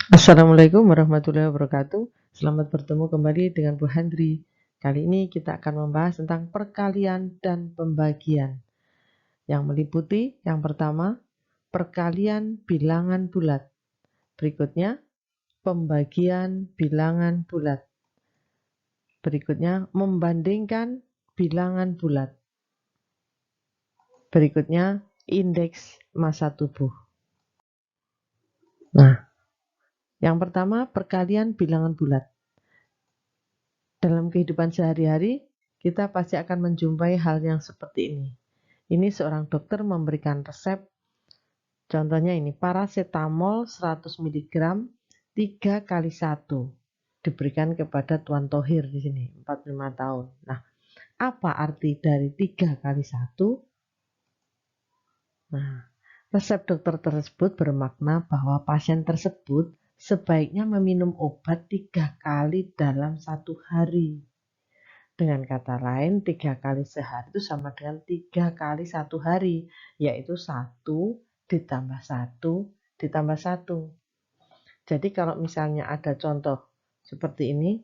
Assalamualaikum warahmatullahi wabarakatuh. Selamat bertemu kembali dengan Bu Handri. Kali ini kita akan membahas tentang perkalian dan pembagian yang meliputi yang pertama, perkalian bilangan bulat. Berikutnya, pembagian bilangan bulat. Berikutnya, membandingkan bilangan bulat. Berikutnya, indeks massa tubuh. Nah, yang pertama, perkalian bilangan bulat. Dalam kehidupan sehari-hari, kita pasti akan menjumpai hal yang seperti ini. Ini seorang dokter memberikan resep. Contohnya ini, paracetamol 100 mg 3 kali 1 diberikan kepada Tuan Thohir di sini, 45 tahun. Nah, apa arti dari 3 kali 1? Nah, resep dokter tersebut bermakna bahwa pasien tersebut sebaiknya meminum obat 3 kali dalam 1 hari. Dengan kata lain, 3 kali sehari itu sama dengan 3 kali 1 hari, yaitu 1 ditambah 1 ditambah 1. Jadi kalau misalnya ada contoh seperti ini,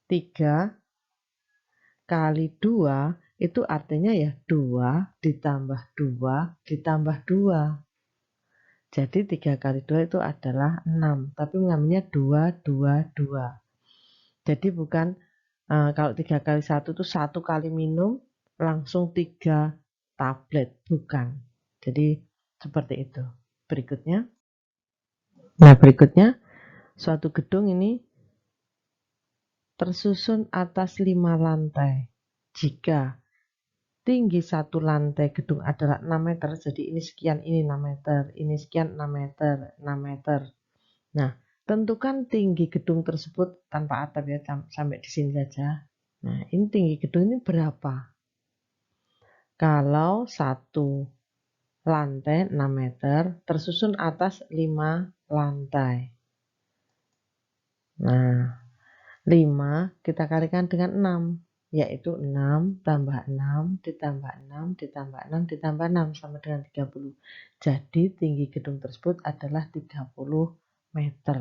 3 kali 2 itu artinya ya 2 ditambah 2 ditambah 2. Jadi 3 kali 2 itu adalah 6, tapi namanya 2, 2, 2. Jadi bukan kalau 3 kali 1 itu 1 kali minum langsung 3 tablet, bukan. Jadi seperti itu. Berikutnya, suatu gedung ini tersusun atas 5 lantai. Jika tinggi satu lantai gedung adalah 6 meter, jadi ini sekian, ini 6 meter, ini sekian, 6 meter, 6 meter. Nah, tentukan tinggi gedung tersebut tanpa atap ya, sampai di sini saja. Nah, ini tinggi gedung ini berapa? Kalau satu lantai 6 meter tersusun atas 5 lantai. Nah, 5 kita kalikan dengan 6, yaitu 6 tambah 6 ditambah 6 ditambah 6 ditambah 6 sama dengan 30. Jadi tinggi gedung tersebut adalah 30 meter.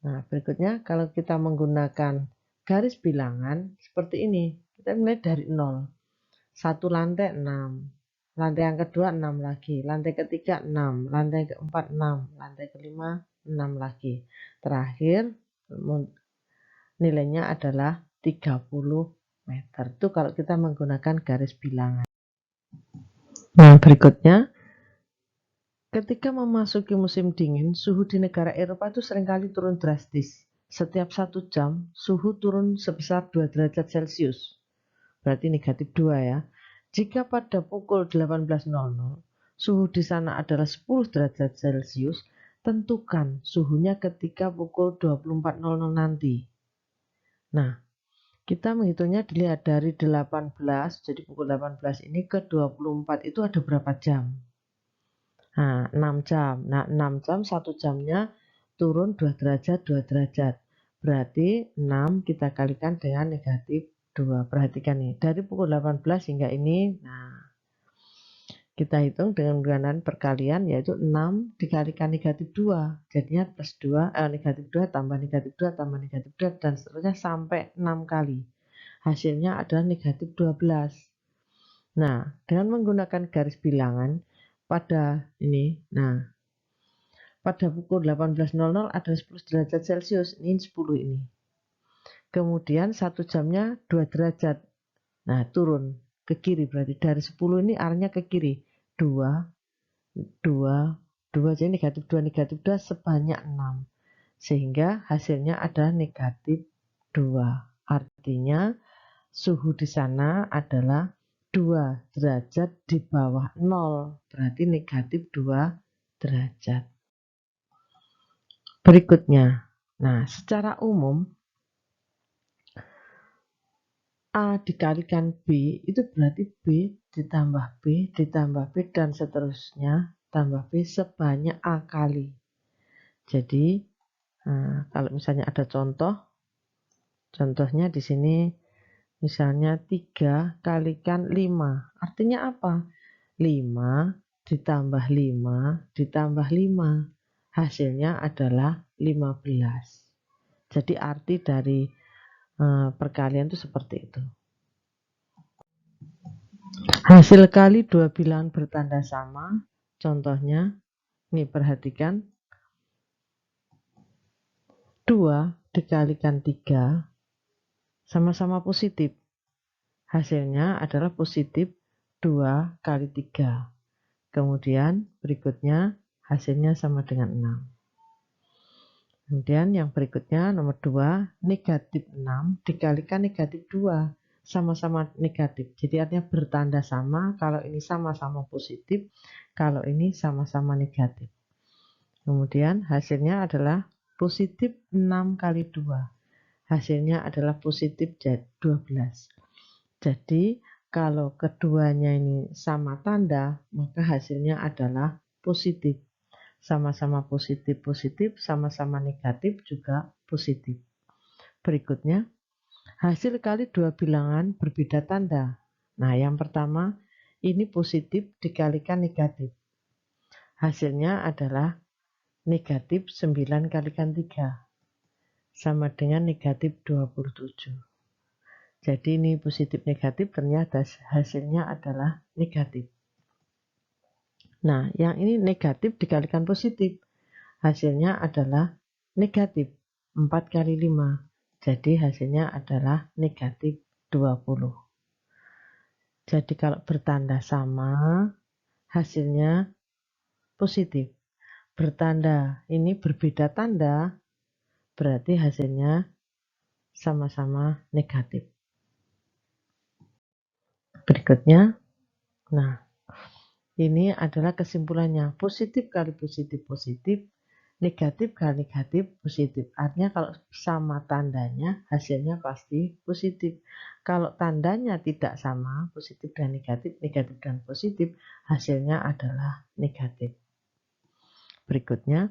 Nah, berikutnya kalau kita menggunakan garis bilangan seperti ini, kita mulai dari 0. Satu lantai 6, lantai yang kedua 6 lagi, lantai ketiga 6, lantai keempat 6, lantai kelima 6 lagi. Terakhir nilainya adalah 30 meter. Itu kalau kita menggunakan garis bilangan. Nah, berikutnya, ketika memasuki musim dingin, suhu di negara Eropa itu seringkali turun drastis. Setiap 1 jam, suhu turun sebesar 2 derajat Celcius. Berarti negatif 2 ya. Jika pada pukul 18.00, suhu di sana adalah 10 derajat Celcius, tentukan suhunya ketika pukul 24.00 nanti. Nah, kita menghitungnya dilihat dari 18, jadi pukul 18 ini ke 24 itu ada berapa jam? Nah, 6 jam. Nah, 6 jam, 1 jamnya turun 2 derajat, 2 derajat. Berarti 6 kita kalikan dengan negatif 2. Perhatikan nih, dari pukul 18 hingga ini, nah, kita hitung dengan menggunakan perkalian, yaitu 6 dikalikan negatif 2. Jadinya plus 2, negatif 2 tambah negatif 2 tambah negatif 2, dan seterusnya sampai 6 kali. Hasilnya adalah negatif 12. Nah, dengan menggunakan garis bilangan pada ini, nah, pada pukul 18.00 ada 10 derajat Celcius, ini 10 ini. Kemudian 1 jamnya 2 derajat. Nah, turun ke kiri, berarti dari 10 ini arahnya ke kiri. 2, 2, 2, jadi negatif 2 sebanyak 6. Sehingga hasilnya adalah negatif 2. Artinya suhu di sana adalah 2 derajat di bawah 0, berarti negatif 2 derajat. Berikutnya, nah, secara umum A dikalikan B itu berarti B ditambah B ditambah B dan seterusnya tambah B sebanyak A kali. Jadi kalau misalnya ada contohnya di sini misalnya 3 kalikan 5, artinya apa? 5 ditambah 5 ditambah 5, hasilnya adalah 15. Jadi arti dari perkalian itu seperti itu. Hasil kali dua bilangan bertanda sama, contohnya, ini perhatikan, 2 dikalikan 3 sama-sama positif. Hasilnya adalah positif 2 kali 3. Kemudian berikutnya hasilnya sama dengan 6. Kemudian yang berikutnya nomor 2, negatif 6 dikalikan negatif 2. Sama-sama negatif. Jadi artinya bertanda sama, kalau ini sama-sama positif, kalau ini sama-sama negatif. Kemudian hasilnya adalah positif 6 kali 2. Hasilnya adalah positif 12. Jadi kalau keduanya ini sama tanda, maka hasilnya adalah positif. Sama-sama positif-positif, sama-sama negatif juga positif. Berikutnya, hasil kali dua bilangan berbeda tanda. Nah, yang pertama, ini positif dikalikan negatif. Hasilnya adalah negatif 9 kalikan 3. Sama dengan negatif 27. Jadi ini positif negatif, ternyata hasilnya adalah negatif. Nah, yang ini negatif dikalikan positif. Hasilnya adalah negatif 4 kali 5. Jadi hasilnya adalah negatif 20. Jadi kalau bertanda sama, hasilnya positif. Bertanda ini berbeda tanda, berarti hasilnya sama-sama negatif. Berikutnya, nah, ini adalah kesimpulannya. Positif kali positif positif, negatif kali negatif positif. Artinya kalau sama tandanya, hasilnya pasti positif. Kalau tandanya tidak sama, positif dan negatif dan positif, hasilnya adalah negatif. Berikutnya,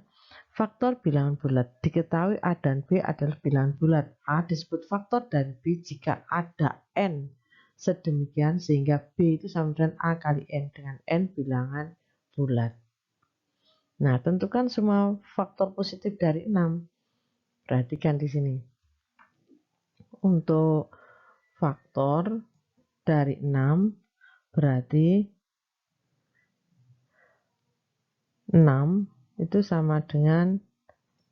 faktor bilangan bulat. Diketahui A dan B adalah bilangan bulat. A disebut faktor dan B jika ada N. Sedemikian sehingga B itu sama dengan A kali N dengan N bilangan bulat. Nah, tentukan semua faktor positif dari 6. Perhatikan di sini. Untuk faktor dari 6 berarti 6 itu sama dengan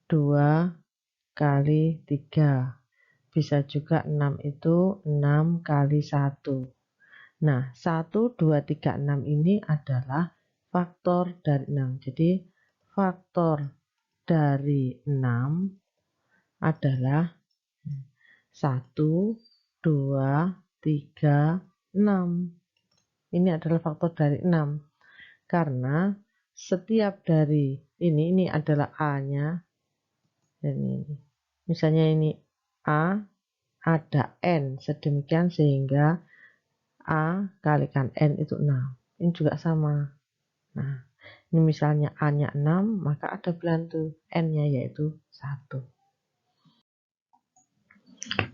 2 kali 3. Bisa juga 6 itu 6 kali 1. Nah, 1, 2, 3, 6 ini adalah faktor dari 6. Jadi, faktor dari 6 adalah 1, 2, 3, 6. Ini adalah faktor dari 6. Karena setiap dari ini adalah A-nya. Dan ini. Misalnya ini A, ada N. Sedemikian sehingga A kalikan N itu 6. Ini juga sama. Nah, ini misalnya A-nya 6, maka ada bilangan N-nya yaitu 1.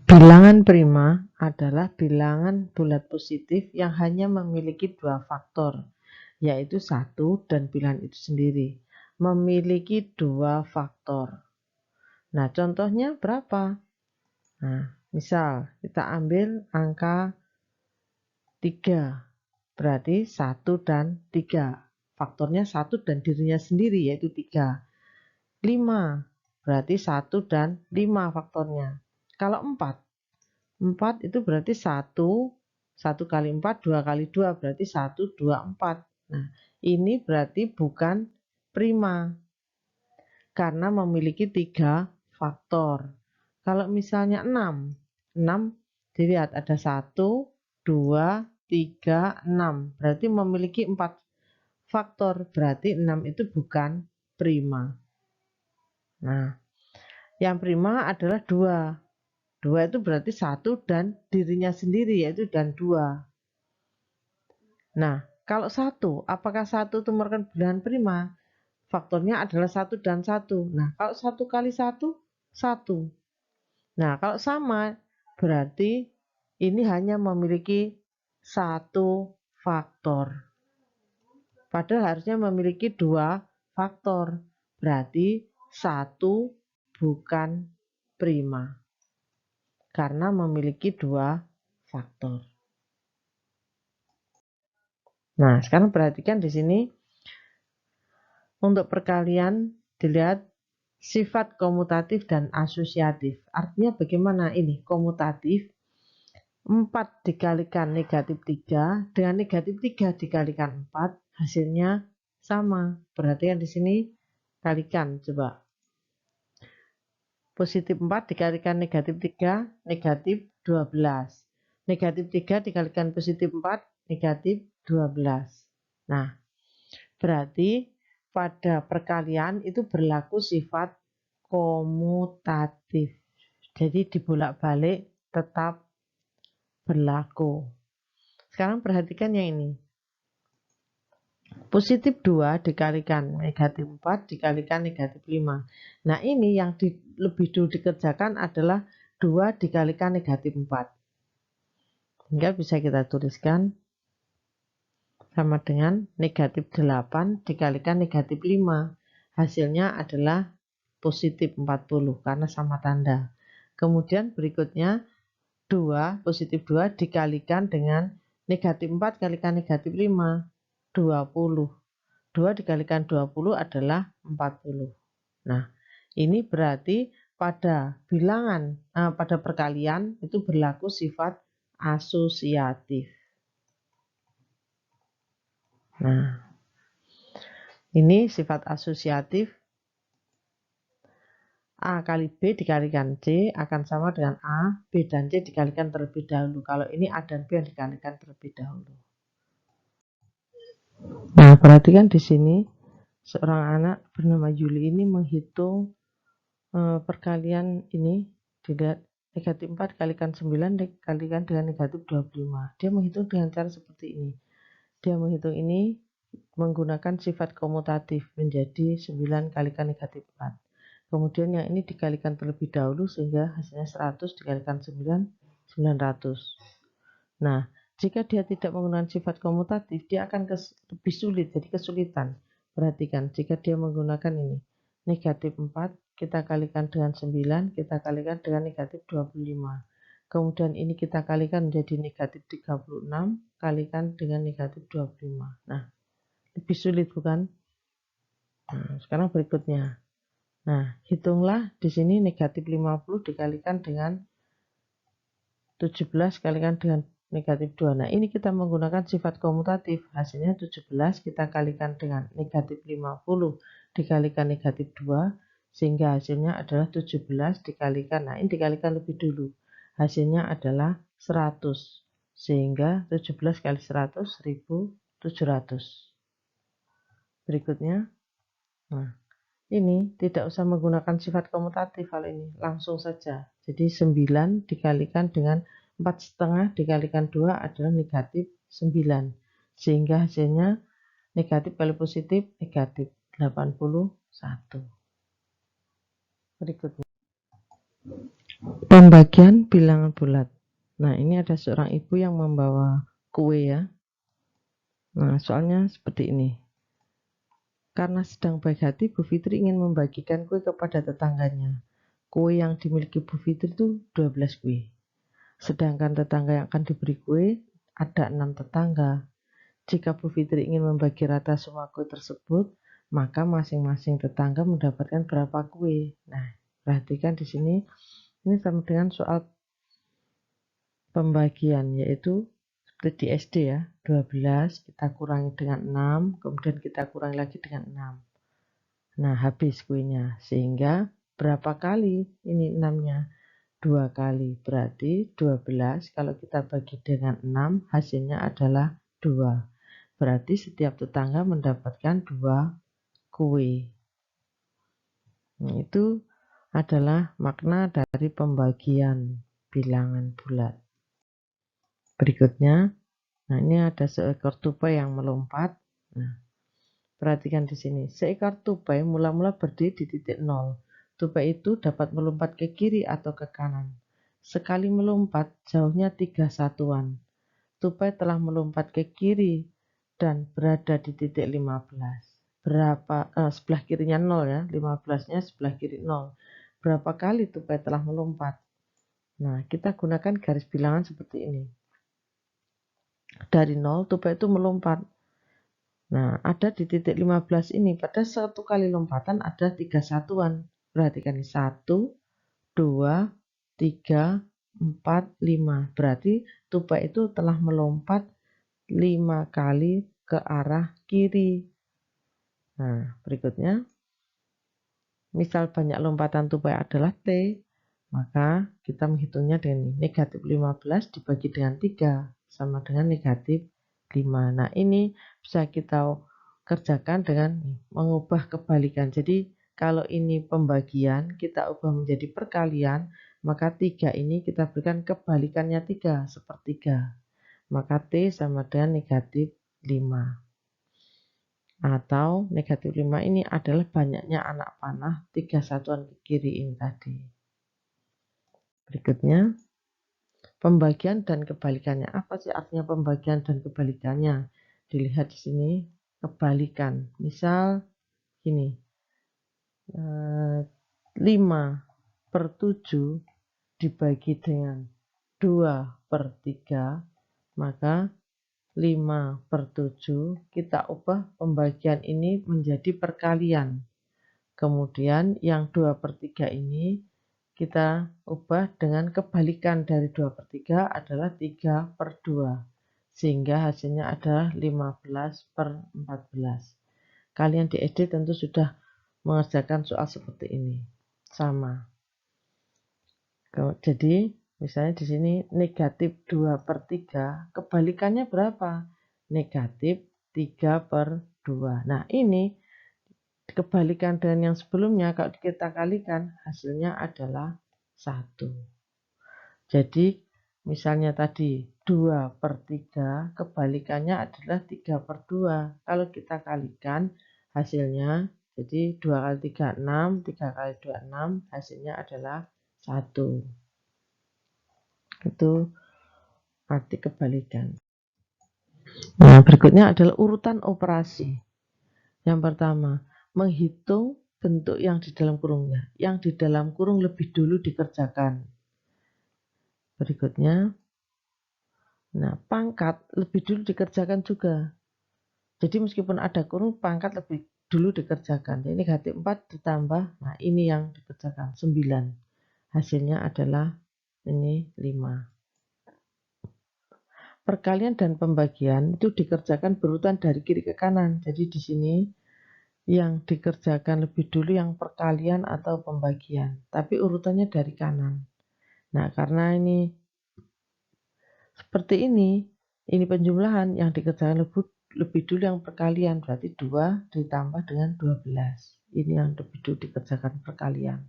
Bilangan prima adalah bilangan bulat positif yang hanya memiliki 2 faktor, yaitu 1 dan bilangan itu sendiri. Memiliki 2 faktor. Nah, contohnya berapa? Nah, misal kita ambil angka 3, berarti 1 dan 3. Faktornya 1 dan dirinya sendiri yaitu 3. 5, berarti 1 dan 5 faktornya. Kalau 4 itu berarti 1 kali 4, 2 kali 2, berarti 1, 2, 4. Nah, ini berarti bukan prima, karena memiliki 3 faktor. Kalau misalnya 6 dilihat ada 1, 2, 3, 6. Berarti memiliki 4 faktor, berarti 6 itu bukan prima. Nah, yang prima adalah 2. 2 itu berarti 1 dan dirinya sendiri, yaitu dan 2. Nah, kalau 1, apakah 1 itu merupakan bilangan prima? Faktornya adalah 1 dan 1. Nah, kalau 1 kali 1, 1. Nah, kalau sama, berarti ini hanya memiliki 1 faktor. Padahal harusnya memiliki 2 faktor. berarti 1 bukan prima karena memiliki 2 faktor. Nah, sekarang perhatikan di sini untuk perkalian dilihat sifat komutatif dan asosiatif. Artinya bagaimana ini komutatif? 4 dikalikan negatif 3 dengan negatif 3 dikalikan 4 hasilnya sama. Perhatikan di sini kalikan coba. Positif 4 dikalikan negatif 3 negatif 12. Negatif 3 dikalikan positif 4 negatif 12. Nah, berarti pada perkalian itu berlaku sifat komutatif. Jadi dibolak-balik tetap berlaku. Sekarang perhatikan yang ini. Positif 2 dikalikan negatif 4 dikalikan negatif 5. Nah, ini yang lebih dulu dikerjakan adalah 2 dikalikan negatif 4. Sehingga bisa kita tuliskan sama dengan negatif 8 dikalikan negatif 5. Hasilnya adalah positif 40 karena sama tanda. Kemudian berikutnya 2, positif 2 dikalikan dengan negatif 4 kalikan negatif 5, 20. 2 dikalikan 20 adalah 40. Nah, ini berarti pada bilangan, pada perkalian itu berlaku sifat asosiatif. Nah, ini sifat asosiatif. A kali B dikalikan C akan sama dengan A, B dan C dikalikan terlebih dahulu. Kalau ini A dan B yang dikalikan terlebih dahulu. Nah, perhatikan di sini seorang anak bernama Yuli ini menghitung perkalian ini. Dilihat negatif 4 kalikan 9 dikalikan dengan negatif 25. Dia menghitung dengan cara seperti ini. Dia menghitung ini menggunakan sifat komutatif menjadi 9 kalikan negatif 4. Kemudian yang ini dikalikan terlebih dahulu sehingga hasilnya 100 dikalikan 9, 900. Nah, jika dia tidak menggunakan sifat komutatif, dia akan lebih sulit, jadi kesulitan. Perhatikan, jika dia menggunakan ini, negatif 4, kita kalikan dengan 9, kita kalikan dengan negatif 25. Kemudian ini kita kalikan menjadi negatif 36, kalikan dengan negatif 25. Nah, lebih sulit bukan? Nah, sekarang berikutnya. Nah, hitunglah di sini negatif 50 dikalikan dengan 17 kalikan dengan negatif 2. Nah, ini kita menggunakan sifat komutatif. Hasilnya 17 kita kalikan dengan negatif 50 dikalikan negatif 2. Sehingga hasilnya adalah 17 dikalikan. Nah, ini dikalikan lebih dulu. Hasilnya adalah 100. Sehingga 17 kali 100, 1700. Berikutnya. Nah, ini tidak usah menggunakan sifat komutatif hal ini. Langsung saja. Jadi 9 dikalikan dengan 4,5 dikalikan 2 adalah negatif 9. Sehingga hasilnya negatif kali positif negatif 81. Berikutnya. Pembagian bilangan bulat. Nah, ini ada seorang ibu yang membawa kue ya. Nah, soalnya seperti ini. Karena sedang baik hati, Bu Fitri ingin membagikan kue kepada tetangganya. Kue yang dimiliki Bu Fitri itu 12 kue. Sedangkan tetangga yang akan diberi kue ada 6 tetangga. Jika Bu Fitri ingin membagi rata semua kue tersebut, maka masing-masing tetangga mendapatkan berapa kue. Nah, perhatikan di sini, ini sama dengan soal pembagian, yaitu seperti di SD ya, 12 kita kurangi dengan 6, kemudian kita kurangi lagi dengan 6. Nah, habis kuenya. Sehingga berapa kali ini 6-nya? 2 kali. Berarti 12 kalau kita bagi dengan 6 hasilnya adalah 2. Berarti setiap tetangga mendapatkan 2 kue. Nah, itu adalah makna dari pembagian bilangan bulat. Berikutnya, nah ini ada seekor tupai yang melompat. Nah, perhatikan di sini. Seekor tupai mula-mula berdiri di titik 0. Tupai itu dapat melompat ke kiri atau ke kanan. Sekali melompat, jauhnya 3 satuan. Tupai telah melompat ke kiri dan berada di titik 15. berapa, sebelah kirinya 0 ya, 15-nya sebelah kiri 0. Berapa kali tupai telah melompat? Nah, kita gunakan garis bilangan seperti ini. Dari 0, tupai itu melompat. Nah, ada di titik 15 ini, pada satu kali lompatan ada 3 satuan. Perhatikan ini, 1, 2, 3, 4, 5. Berarti tupai itu telah melompat 5 kali ke arah kiri. Nah, berikutnya, misal banyak lompatan tupai adalah T, maka kita menghitungnya dengan negatif 15 dibagi dengan 3, sama dengan negatif 5. Nah, ini bisa kita kerjakan dengan mengubah kebalikan. Jadi, kalau ini pembagian, kita ubah menjadi perkalian, maka 3 ini kita berikan kebalikannya 3, sepertiga. Maka T sama dengan negatif 5. Atau negatif 5 ini adalah banyaknya anak panah 3 satuan ke kiri ini tadi. Berikutnya, pembagian dan kebalikannya. Apa sih artinya pembagian dan kebalikannya? Dilihat di sini, kebalikan. Misal gini, 5/7 dibagi dengan 2/3, maka 5/7 kita ubah pembagian ini menjadi perkalian. Kemudian yang 2/3 ini kita ubah dengan kebalikan dari 2/3 adalah 3/2. Sehingga hasilnya adalah 15/14. Kalian di SD tentu sudah mengerjakan soal seperti ini. Sama. Jadi misalnya di sini negatif 2/3, kebalikannya berapa? Negatif 3/2. Nah, ini kebalikan dengan yang sebelumnya, kalau kita kalikan hasilnya adalah 1. Jadi misalnya tadi 2/3, kebalikannya adalah 3/2. Kalau kita kalikan hasilnya, jadi 2 kali 3, 6, 3 kali 2, 6, hasilnya adalah 1. Itu arti kebalikan. Nah, berikutnya adalah urutan operasi. Yang pertama, menghitung bentuk yang di dalam kurungnya. Yang di dalam kurung lebih dulu dikerjakan. Berikutnya, nah, pangkat lebih dulu dikerjakan juga. Jadi meskipun ada kurung, pangkat lebih dulu dikerjakan. Jadi negatif 4 ditambah, nah ini yang dikerjakan, 9. Hasilnya adalah ini 5. Perkalian dan pembagian itu dikerjakan berurutan dari kiri ke kanan. Jadi di sini yang dikerjakan lebih dulu yang perkalian atau pembagian. Tapi urutannya dari kanan. Nah, karena ini seperti ini penjumlahan yang dikerjakan lebih dulu yang perkalian. Berarti 2 ditambah dengan 12. Ini yang lebih dulu dikerjakan perkalian.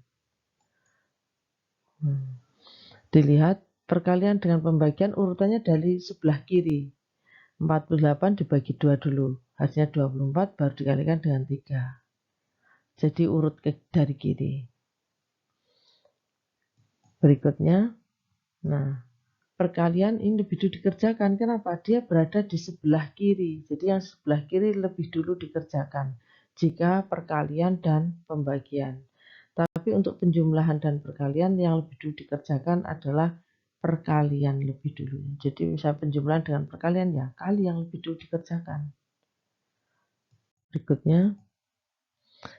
Dilihat perkalian dengan pembagian urutannya dari sebelah kiri. 48 dibagi 2 dulu. Hasilnya 24 baru dikalikan dengan 3. Jadi urut dari kiri. Berikutnya, nah, perkalian ini lebih dulu dikerjakan. Kenapa? Dia berada di sebelah kiri. Jadi yang sebelah kiri lebih dulu dikerjakan jika perkalian dan pembagian. Tapi untuk penjumlahan dan perkalian yang lebih dulu dikerjakan adalah perkalian lebih dulu. Jadi misalnya penjumlahan dengan perkalian, ya kali yang lebih dulu dikerjakan. Berikutnya,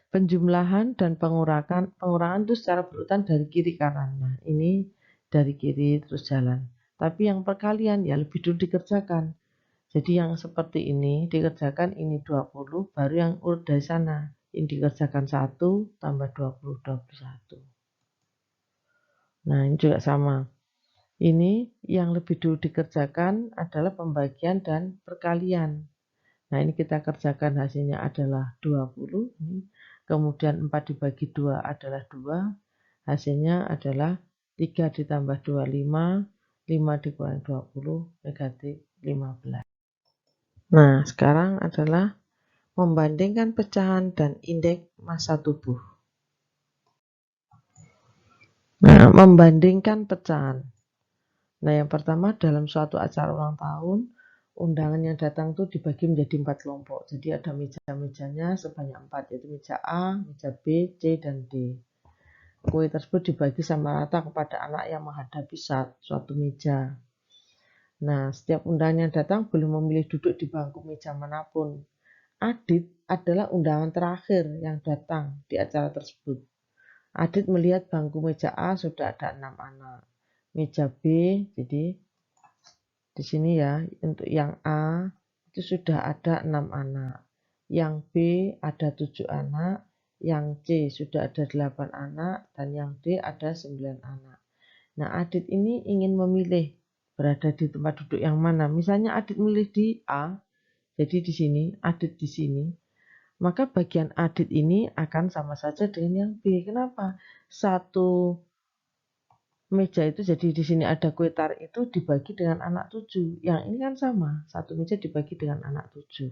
penjumlahan dan pengurangan itu secara berurutan dari kiri kanan. Nah, ini dari kiri terus jalan. Tapi yang perkalian ya lebih dulu dikerjakan. Jadi yang seperti ini dikerjakan ini 20, baru yang urut dari sana. Ini dikerjakan 1 tambah 20, 21. Nah, ini juga sama. Ini yang lebih dulu dikerjakan adalah pembagian dan perkalian. Nah, ini kita kerjakan hasilnya adalah 20. Kemudian 4 dibagi 2 adalah 2. Hasilnya adalah 3 ditambah 2, 5. 5 dikurangi 20, negatif 15. Nah, sekarang adalah membandingkan pecahan dan indeks massa tubuh. Nah, membandingkan pecahan. Nah, yang pertama dalam suatu acara ulang tahun, undangan yang datang tuh dibagi menjadi 4 kelompok. Jadi ada meja-mejanya sebanyak 4, yaitu meja A, meja B, C, dan D. Kue tersebut dibagi sama rata kepada anak yang menghadapi suatu meja. Nah, setiap undangan yang datang boleh memilih duduk di bangku meja manapun. Adit adalah undangan terakhir yang datang di acara tersebut. Adit melihat bangku meja A sudah ada 6 anak. Meja B, jadi di sini ya, untuk yang A itu sudah ada 6 anak. Yang B ada 7 anak. Yang C sudah ada 8 anak. Dan yang D ada 9 anak. Nah, Adit ini ingin memilih berada di tempat duduk yang mana. Misalnya Adit memilih di A, jadi di sini, Adit di sini. Maka bagian Adit ini akan sama saja dengan yang B. Kenapa? Satu meja itu, jadi di sini ada kue tar itu dibagi dengan anak 7. Yang ini kan sama, satu meja dibagi dengan anak 7.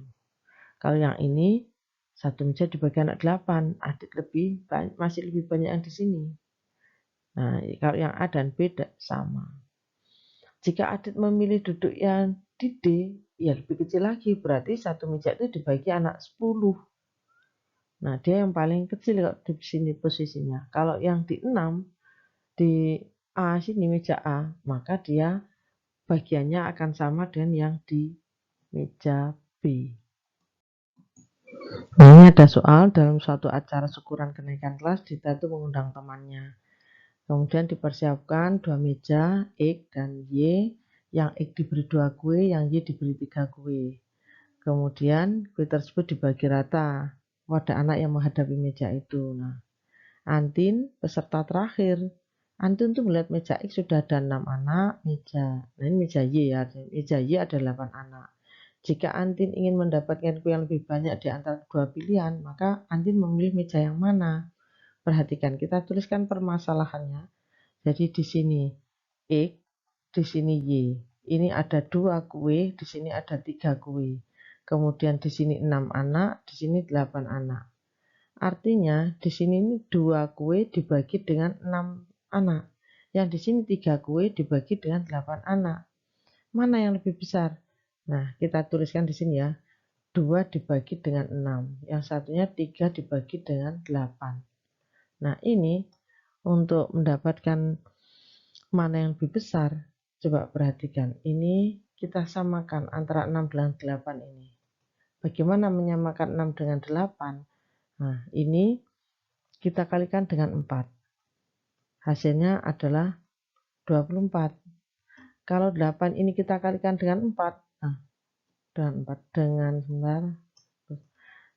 Kalau yang ini satu meja dibagi anak 8, Adit masih lebih banyak yang di sini. Nah, kalau yang A dan B sama. Jika Adit memilih duduk yang di D, ya lebih kecil lagi, berarti satu meja itu dibagi anak 10. Nah, dia yang paling kecil kalau di sini posisinya. Kalau yang di 6 di A sini meja A, maka dia bagiannya akan sama dengan yang di meja B. Nah, ini ada soal dalam suatu acara syukuran kenaikan kelas, Dita itu mengundang temannya. Kemudian dipersiapkan 2 meja, X dan Y. Yang X diberi 2 kue, yang Y diberi 3 kue. Kemudian kue tersebut dibagi rata pada anak yang menghadapi meja itu. Nah, Antin peserta terakhir. Antin tuh melihat meja X sudah ada 6 anak, nah ini meja Y ya, meja Y ada 8 anak. Jika Antin ingin mendapatkan kue yang lebih banyak di antara dua pilihan, maka Antin memilih meja yang mana? Perhatikan, kita tuliskan permasalahannya. Jadi di sini X, di sini Y. Ini ada 2 kue, di sini ada 3 kue. Kemudian di sini 6 anak, di sini 8 anak. Artinya di sini ini 2 kue dibagi dengan 6 anak. Yang di sini 3 kue dibagi dengan 8 anak. Mana yang lebih besar? Nah, kita tuliskan di sini ya. 2 dibagi dengan 6. Yang satunya 3 dibagi dengan 8. Nah, ini untuk mendapatkan mana yang lebih besar, coba perhatikan. Ini kita samakan antara 6 dengan 8 ini. Bagaimana menyamakan 6 dengan 8? Nah, ini kita kalikan dengan 4. Hasilnya adalah 24. Kalau 8 ini kita kalikan dengan 4. Nah,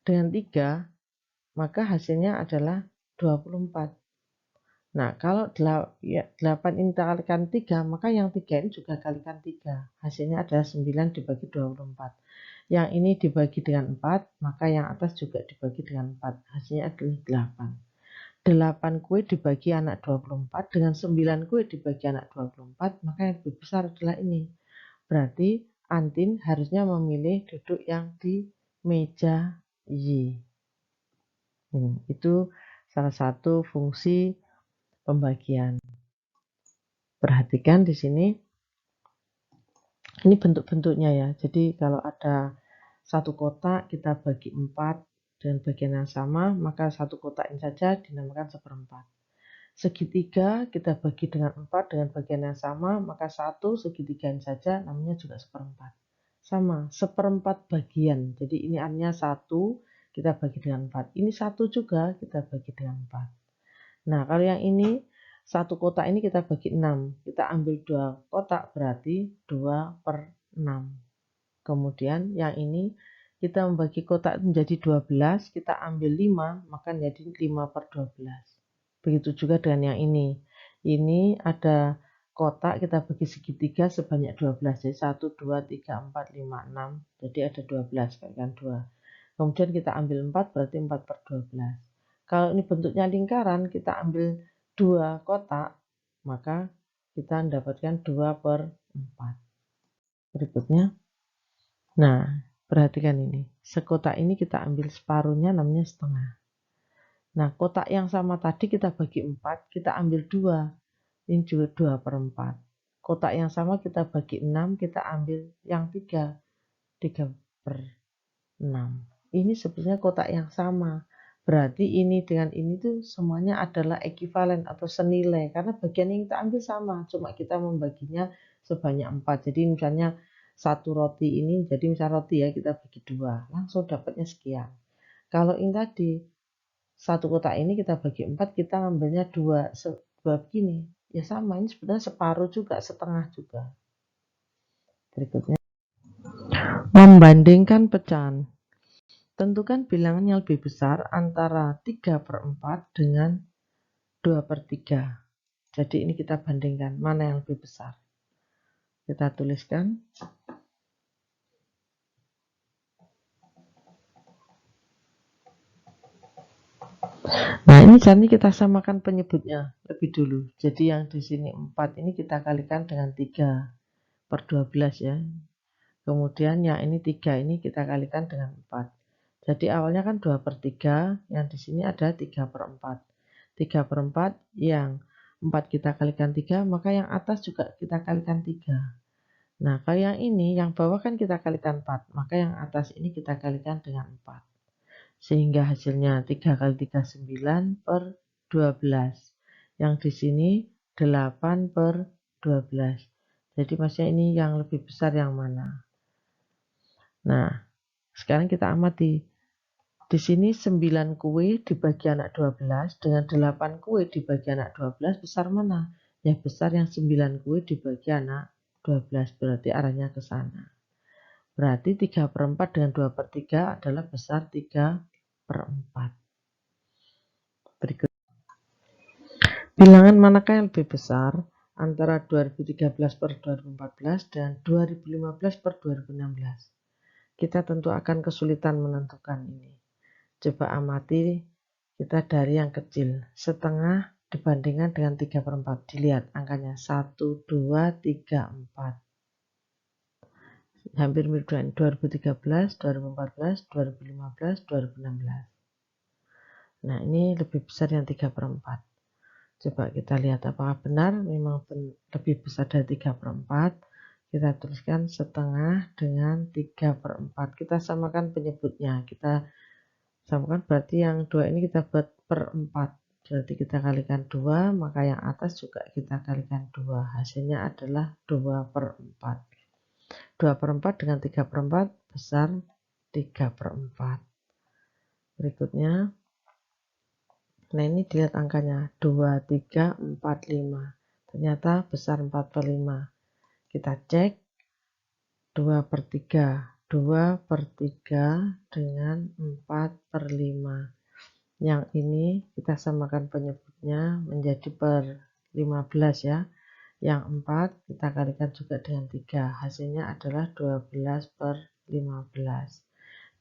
dengan 3, maka hasilnya adalah 24. Nah, kalau 8 ini kita kalikan 3, maka yang 3 ini juga kalikan 3. Hasilnya adalah 9 dibagi 24. Yang ini dibagi dengan 4, maka yang atas juga dibagi dengan 4. Hasilnya adalah 8. 8 kue dibagi anak 24 dengan 9 kue dibagi anak 24, maka yang lebih besar adalah ini. Berarti Antin harusnya memilih duduk yang di meja Y. Itu salah satu fungsi pembagian. Perhatikan di sini. Ini bentuk-bentuknya ya. Jadi kalau ada satu kotak kita bagi 4 dengan bagian yang sama, maka satu kotak ini saja dinamakan seperempat. Segitiga kita bagi dengan 4 dengan bagian yang sama, maka satu segitiga ini saja namanya juga seperempat. Sama, seperempat bagian. Jadi ini artinya 1 kita bagi dengan 4. Ini 1 juga kita bagi dengan 4. Nah, kalau yang ini satu kotak ini kita bagi 6. Kita ambil 2 kotak berarti 2/6. Kemudian yang ini kita membagi kotak menjadi 12, kita ambil 5, maka menjadi 5/12. Begitu juga dengan yang ini. Ini ada kotak kita bagi segitiga sebanyak 12. Jadi 1, 2, 3, 4, 5, 6. Jadi ada 12 kalikan 2. Kemudian kita ambil 4 berarti 4/12. Kalau ini bentuknya lingkaran, kita ambil 2 kotak, maka kita mendapatkan 2/4. Berikutnya. Nah, perhatikan ini. Sekotak ini kita ambil separuhnya namanya setengah. Nah, kotak yang sama tadi kita bagi 4, kita ambil 2. Ini juga 2/4. Kotak yang sama kita bagi 6, kita ambil yang 3. 3/6. Ini sebenarnya kotak yang sama. Berarti ini dengan ini tuh semuanya adalah ekivalen atau senilai. Karena bagian yang kita ambil sama. Cuma kita membaginya sebanyak 4. Jadi misalnya satu roti ini, jadi misal roti ya kita bagi 2. Langsung dapatnya sekian. Kalau ini tadi, satu kotak ini kita bagi 4, kita ngambilnya 2. Sebab begini. Ya sama, ini sebenarnya separuh juga, setengah juga. Berikutnya, membandingkan pecahan. Tentukan bilangan yang lebih besar antara 3/4 dengan 2/3. Jadi ini kita bandingkan, mana yang lebih besar. Kita tuliskan. Nah, ini caranya kita samakan penyebutnya lebih dulu. Jadi yang di sini 4 ini kita kalikan dengan 3/12 ya. Kemudian yang ini 3 ini kita kalikan dengan 4. Jadi awalnya kan 2/3, yang di sini ada 3/4. 3/4 yang 4 kita kalikan 3, maka yang atas juga kita kalikan 3. Nah, kalau yang ini, yang bawah kan kita kalikan 4, maka yang atas ini kita kalikan dengan 4. Sehingga hasilnya 3 kali 3, 9/12. Yang di sini 8/12. Jadi maksudnya ini yang lebih besar yang mana? Nah, sekarang kita amati. Di sini 9 kue dibagi anak 12 dengan 8 kue dibagi anak 12, besar mana? Ya besar yang 9 kue dibagi anak 12, berarti arahnya ke sana. Berarti 3/4 dengan 2/3 adalah besar 3/4. Berikut. Bilangan manakah yang lebih besar antara 2013/2014 dan 2015/2016? Kita tentu akan kesulitan menentukan ini. Coba amati, kita dari yang kecil. Setengah dibandingkan dengan 3/4. Dilihat angkanya 1, 2, 3, 4. Hampir mirip dengan 2013, 2014, 2015, 2016. Nah, ini lebih besar yang 3/4. Coba kita lihat apakah benar memang lebih besar dari 3/4. Kita tuliskan setengah dengan 3/4. Kita samakan penyebutnya. Kita samakan berarti yang 2 ini kita buat per 4. Berarti kita kalikan 2, maka yang atas juga kita kalikan 2. Hasilnya adalah 2/4. 2/4 dengan 3/4 besar 3/4. Berikutnya, nah ini dilihat angkanya 2, 3, 4, 5. Ternyata besar 4/5. Kita cek 2/3. 2/3 dengan 4/5. Yang ini kita samakan penyebutnya menjadi per 15 ya. Yang 4 kita kalikan juga dengan 3. Hasilnya adalah 12/15.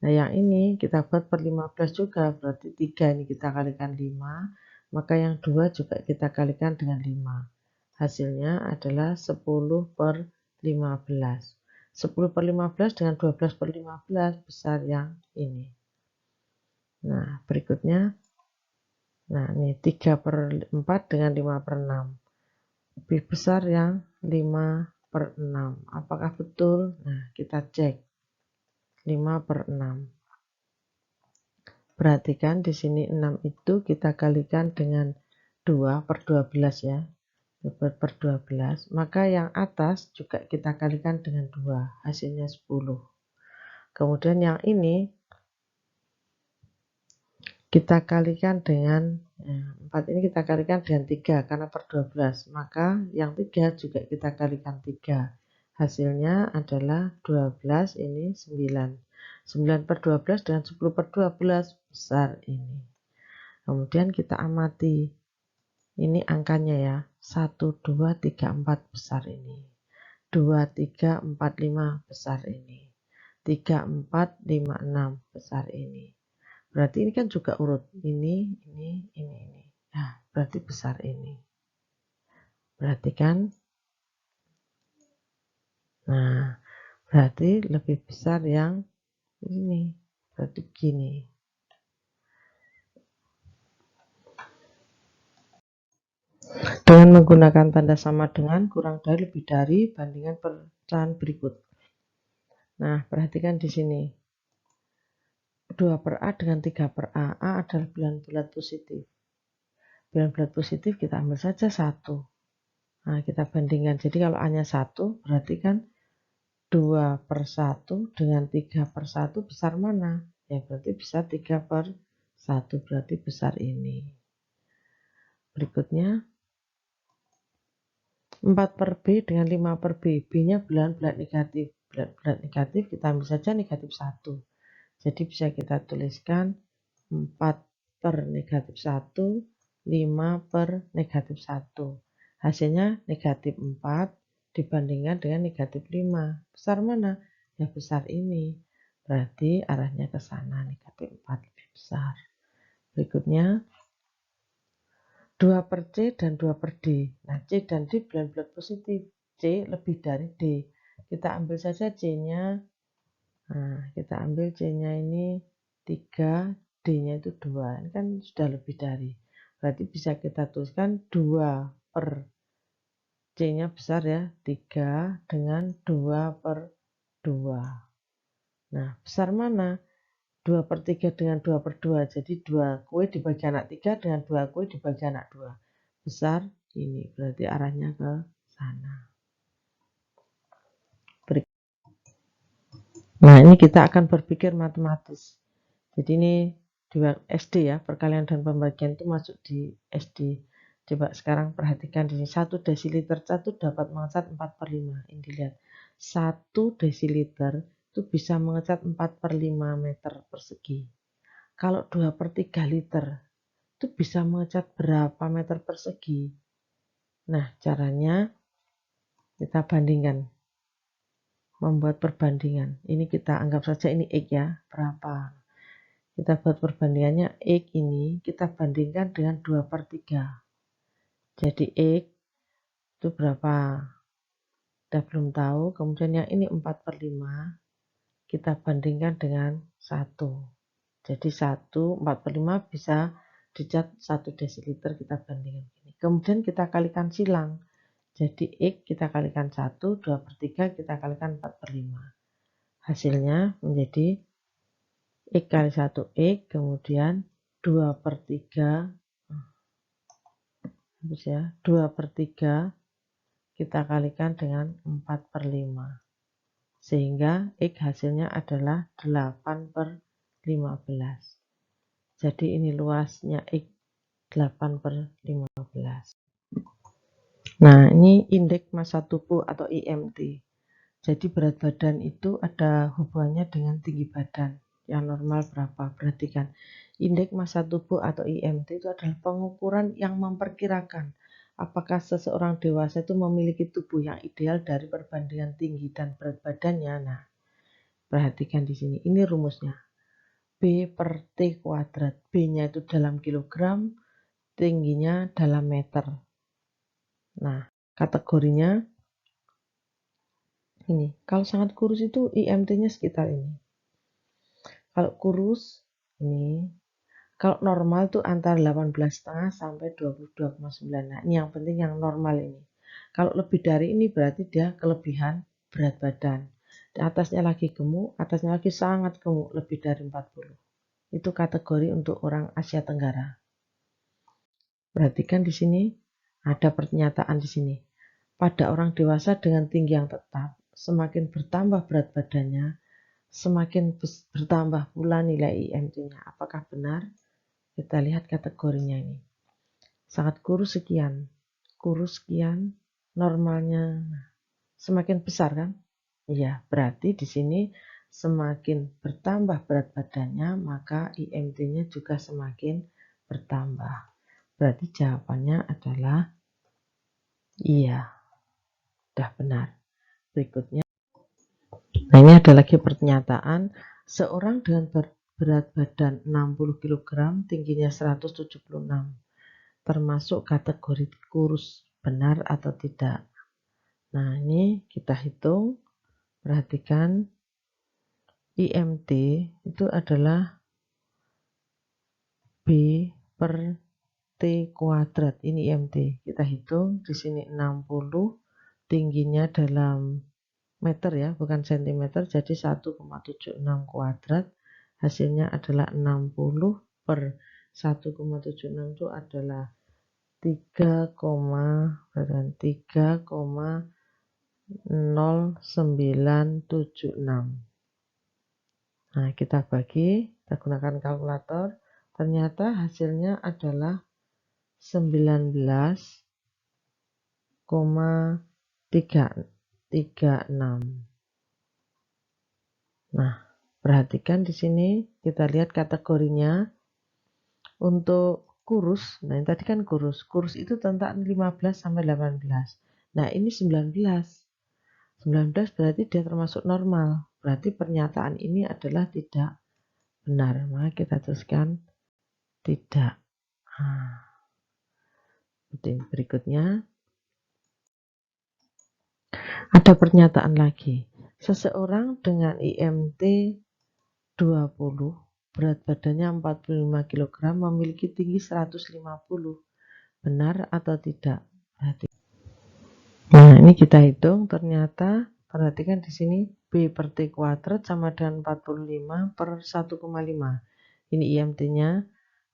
Nah, yang ini kita buat per 15 juga. Berarti 3 ini kita kalikan 5. Maka yang 2 juga kita kalikan dengan 5. Hasilnya adalah 10/15. 10/15 dengan 12/15 besar yang ini. Nah, berikutnya. Nah, ini 3/4 dengan 5/6. Lebih besar yang 5/6. Apakah betul? Nah, kita cek. 5/6. Perhatikan di sini 6 itu kita kalikan dengan 2/12 ya. 2/12. Maka yang atas juga kita kalikan dengan 2. Hasilnya 10. Kemudian yang ini kita kalikan dengan 4 ini kita kalikan dengan 3 karena per 12. Maka yang 3 juga kita kalikan 3. Hasilnya adalah 12, ini 9. 9/12 dengan 10/12 besar ini. Kemudian kita amati. Ini angkanya ya. 1, 2, 3, 4 besar ini. 2, 3, 4, 5 besar ini. 3, 4, 5, 6 besar ini. Berarti ini kan juga urut. Ini. Nah, berarti besar ini. Perhatikan. Nah, berarti lebih besar yang ini. Berarti begini. Dengan menggunakan tanda sama dengan, kurang dari, lebih dari, bandingan pecahan berikut. Nah, perhatikan di sini. 2 per A dengan 3 per A. A adalah bilangan bulat positif. Bilangan bulat positif kita ambil saja 1. Nah, kita bandingkan. Jadi kalau A-nya 1, berarti kan 2 per 1 dengan 3 per 1 besar mana? Ya berarti bisa 3 per 1, berarti besar ini. Berikutnya 4 per B dengan 5 per B. B-nya bilangan bulat negatif. Bulat negatif kita ambil saja negatif 1. Jadi bisa kita tuliskan 4 per negatif 1, 5 per negatif 1. Hasilnya negatif 4 dibandingkan dengan negatif 5. Besar mana? Ya besar ini. Berarti arahnya ke sana, negatif 4 lebih besar. Berikutnya 2 per C dan 2 per D. Nah, C dan D bilangan bulat positif. C lebih dari D. Kita ambil saja C-nya. Nah, kita ambil C-nya ini 3, D-nya itu 2. Ini kan sudah lebih dari. Berarti bisa kita tuliskan 2 per C-nya besar ya. 3 dengan 2 per 2. Nah, besar mana? 2 per 3 dengan 2 per 2. Jadi 2 kue dibagi anak 3 dengan 2 kue dibagi anak 2. Besar ini. Berarti arahnya ke sana. Nah, ini kita akan berpikir matematis. Jadi ini di SD ya, perkalian dan pembagian itu masuk di SD. Coba sekarang perhatikan di sini. 1 desiliter cat dapat mengecat 4 per 5. Ini dilihat. 1 desiliter itu bisa mengecat 4 per 5 meter persegi. Kalau 2 per 3 liter itu bisa mengecat berapa meter persegi? Nah, caranya kita bandingkan. Membuat perbandingan. Ini kita anggap saja ini X ya. Berapa? Kita buat perbandingannya. X ini kita bandingkan dengan 2 per 3. Jadi X itu berapa? Kita belum tahu. Kemudian yang ini 4 per 5. Kita bandingkan dengan 1. Jadi 1, 4 per 5 bisa dicat 1 desiliter, kita bandingkan. Kemudian kita kalikan silang. Jadi X kita kalikan 1, 2 per 3 kita kalikan 4 per 5. Hasilnya menjadi X kali 1 X, kemudian 2 per 3, habis ya, 2 per 3 kita kalikan dengan 4 per 5. Sehingga X hasilnya adalah 8 per 15. Jadi ini luasnya X 8 per 15. Nah, ini indeks massa tubuh atau IMT. Jadi berat badan itu ada hubungannya dengan tinggi badan. Yang normal berapa? Perhatikan. Indeks massa tubuh atau IMT itu adalah pengukuran yang memperkirakan apakah seseorang dewasa itu memiliki tubuh yang ideal dari perbandingan tinggi dan berat badannya. Nah, perhatikan di sini. Ini rumusnya. B per T kuadrat. B-nya itu dalam kilogram, tingginya dalam meter. Nah, kategorinya ini. Kalau sangat kurus itu IMT-nya sekitar ini. Kalau kurus ini, kalau normal tuh antara 18,5 sampai 22,9. Nah, ini yang penting yang normal ini. Kalau lebih dari ini berarti dia kelebihan berat badan. Di atasnya lagi gemuk, atasnya lagi sangat gemuk, lebih dari 40. Itu kategori untuk orang Asia Tenggara. Perhatikan di sini ada pernyataan di sini. Pada orang dewasa dengan tinggi yang tetap, semakin bertambah berat badannya, semakin bertambah pula nilai IMT-nya. Apakah benar? Kita lihat kategorinya ini. Sangat kurus sekian, normalnya semakin besar kan? Iya, berarti di sini semakin bertambah berat badannya, maka IMT-nya juga semakin bertambah. Berarti jawabannya adalah iya, sudah benar. Berikutnya, nah ini ada lagi pernyataan, seorang dengan berat badan 60 kg, tingginya 176, termasuk kategori kurus, benar atau tidak? Nah, ini kita hitung, perhatikan, IMT itu adalah B per T kuadrat. Ini IMT. Kita hitung di sini 60, tingginya dalam meter ya, bukan sentimeter, jadi 1,76 kuadrat, hasilnya adalah 60 per 1,76 itu adalah 3,0976. Nah, kita bagi, kita gunakan kalkulator, ternyata hasilnya adalah 19,336. Nah, perhatikan di sini kita lihat kategorinya. Untuk kurus, nah yang tadi kan kurus itu tentang 15 sampai 18. Nah, ini 19. 19 berarti dia termasuk normal. Berarti pernyataan ini adalah tidak benar. Maka kita tuliskan tidak. Nah, berikutnya ada pernyataan lagi. Seseorang dengan IMT 20, berat badannya 45 kg, memiliki tinggi 150. Benar atau tidak? Nah, ini kita hitung, ternyata perhatikan di sini B per T kuadrat sama dengan 45 per 1,5. Ini IMT-nya,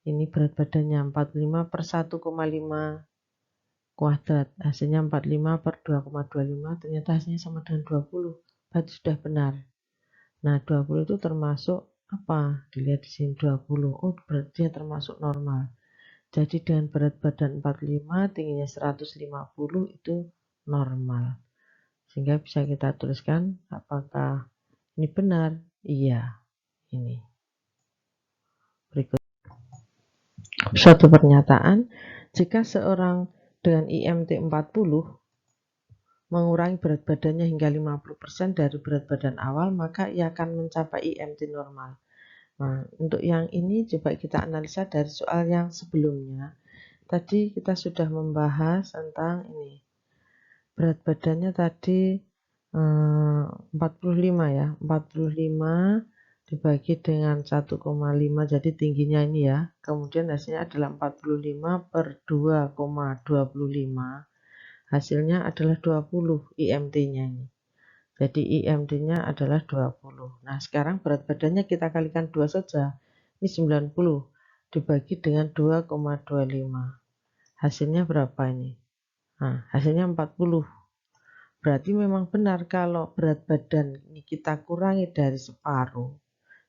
ini berat badannya 45 per 1,5 kuadrat, hasilnya 45 per 2,25, ternyata hasilnya sama dengan 20. Berarti sudah benar. Nah, 20 itu termasuk apa? Dilihat di sini 20. Oh, berarti dia termasuk normal. Jadi dengan berat badan 45, tingginya 150 itu normal. Sehingga bisa kita tuliskan apakah ini benar? Iya, ini. Berikut. Suatu pernyataan, jika seorang dengan IMT 40 mengurangi berat badannya hingga 50% dari berat badan awal, maka ia akan mencapai IMT normal. Nah, untuk yang ini coba kita analisa dari soal yang sebelumnya. Tadi kita sudah membahas tentang ini. Berat badannya tadi 45 ya. 45 dibagi dengan 1,5, jadi tingginya ini ya. Kemudian hasilnya adalah 45 per 2,25. Hasilnya adalah 20 IMT-nya ini. Jadi IMT-nya adalah 20. Nah, sekarang berat badannya kita kalikan 2 saja. Ini 90 dibagi dengan 2,25. Hasilnya berapa ini? Nah, hasilnya 40. Berarti memang benar kalau berat badan ini kita kurangi dari separuh.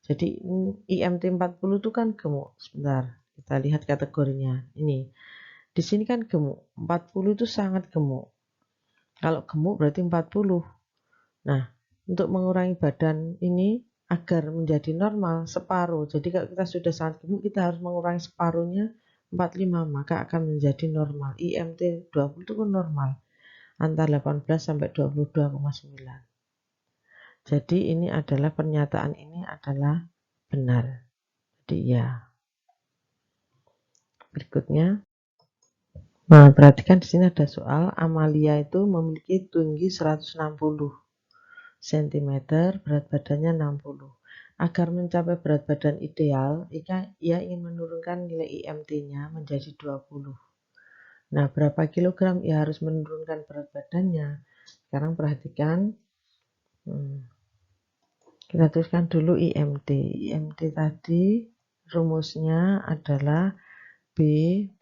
Jadi IMT 40 itu kan gemuk. Sebentar, kita lihat kategorinya. Ini. Di sini kan gemuk. 40 itu sangat gemuk. Kalau gemuk berarti 40. Nah, untuk mengurangi badan ini agar menjadi normal separuh. Jadi kalau kita sudah sangat gemuk, kita harus mengurangi separuhnya 45, maka akan menjadi normal. IMT 20 itu kan normal. Antara 18 sampai 22,9. Jadi ini adalah pernyataan ini adalah benar. Jadi ya. Berikutnya. Nah, perhatikan di sini ada soal Amalia itu memiliki tinggi 160 cm, berat badannya 60. Agar mencapai berat badan ideal, ia ingin menurunkan nilai IMT-nya menjadi 20. Nah, berapa kilogram ia harus menurunkan berat badannya? Sekarang perhatikan. Kita tuliskan dulu IMT. IMT tadi rumusnya adalah B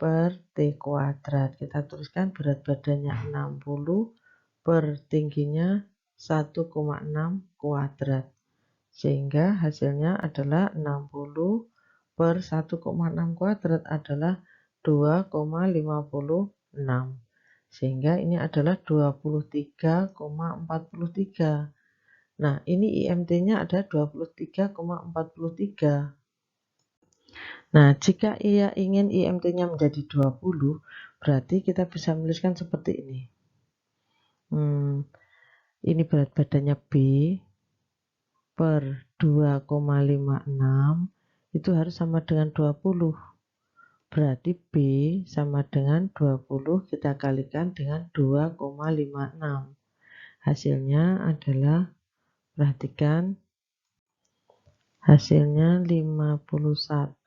per T kuadrat. Kita tuliskan berat badannya 60 per tingginya 1,6 kuadrat. Sehingga hasilnya adalah 60 per 1,6 kuadrat adalah 2,56. Sehingga ini adalah 23,43. Nah, ini IMT-nya ada 23,43. Nah, jika ia ingin IMT-nya menjadi 20, berarti kita bisa menuliskan seperti ini. Ini berat badannya B per 2,56 itu harus sama dengan 20. Berarti B sama dengan 20 kita kalikan dengan 2,56. Hasilnya adalah, perhatikan, hasilnya 51,2.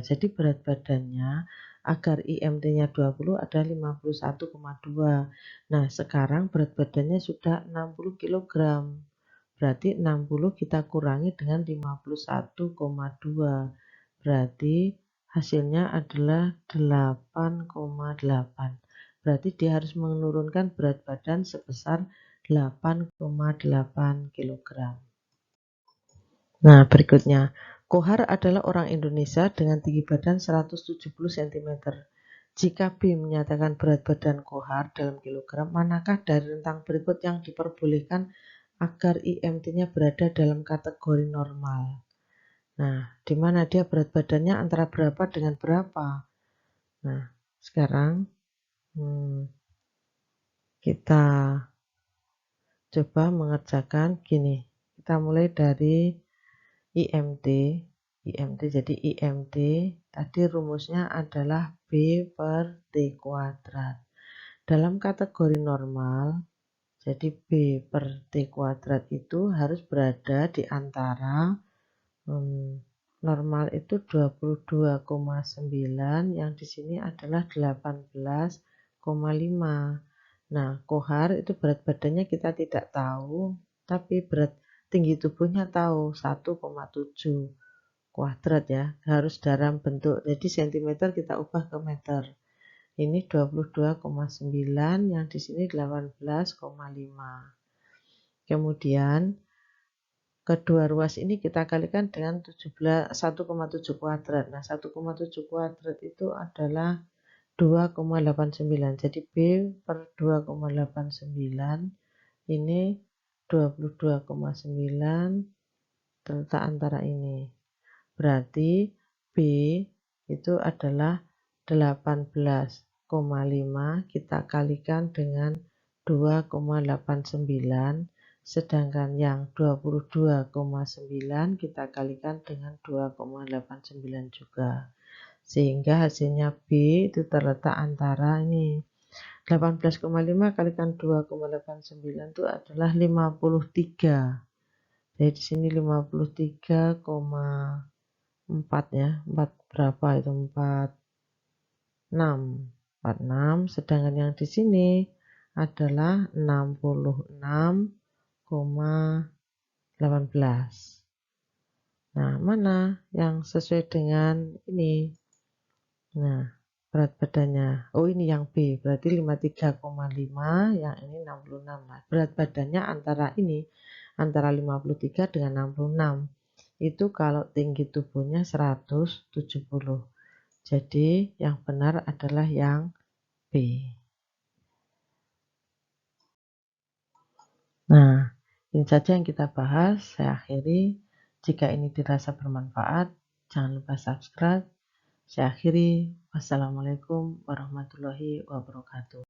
Jadi berat badannya agar IMT-nya 20 ada 51,2. Nah, sekarang berat badannya sudah 60 kg. Berarti 60 kita kurangi dengan 51,2. Berarti hasilnya adalah 8,8. Berarti dia harus menurunkan berat badan sebesar 8,8 kg. Nah, berikutnya. Kohar adalah orang Indonesia dengan tinggi badan 170 cm. Jika B menyatakan berat badan Kohar dalam kilogram, manakah dari rentang berikut yang diperbolehkan agar IMT-nya berada dalam kategori normal? Nah, di mana dia berat badannya antara berapa dengan berapa? Nah, sekarang kita coba mengerjakan gini. Kita mulai dari IMT. Jadi IMT tadi rumusnya adalah B per T kuadrat. Dalam kategori normal, jadi B per T kuadrat itu harus berada di antara normal itu 22,9, yang di sini adalah 18,5. Nah, Kohar itu berat badannya kita tidak tahu, tapi berat tinggi tubuhnya tahu, 1,7 kuadrat ya, harus dalam bentuk, jadi cm kita ubah ke meter. Ini 22,9, yang di sini 18,5. Kemudian kedua ruas ini kita kalikan dengan 1,7 kuadrat. Nah, 1,7 kuadrat itu adalah 2,89. Jadi B per 2,89 ini 22,9 terletak antara ini. Berarti B itu adalah 18,5 kita kalikan dengan 2,89, sedangkan yang 22,9 kita kalikan dengan 2,89 juga. Sehingga hasilnya B itu terletak antara ini. 18,5 kalikan 2,89 itu adalah 53. Jadi di sini 53,4 ya. 4 berapa itu? 46. Sedangkan yang di sini adalah 66,18. Nah, mana yang sesuai dengan ini? Nah, berat badannya. Oh, ini yang B, berarti 53,5, yang ini 66. Nah, berat badannya antara ini, antara 53 dengan 66. Itu kalau tinggi tubuhnya 170. Jadi, yang benar adalah yang B. Nah, ini saja yang kita bahas. Saya akhiri. Jika ini dirasa bermanfaat, jangan lupa subscribe. Saya akhiri. Wassalamualaikum warahmatullahi wabarakatuh.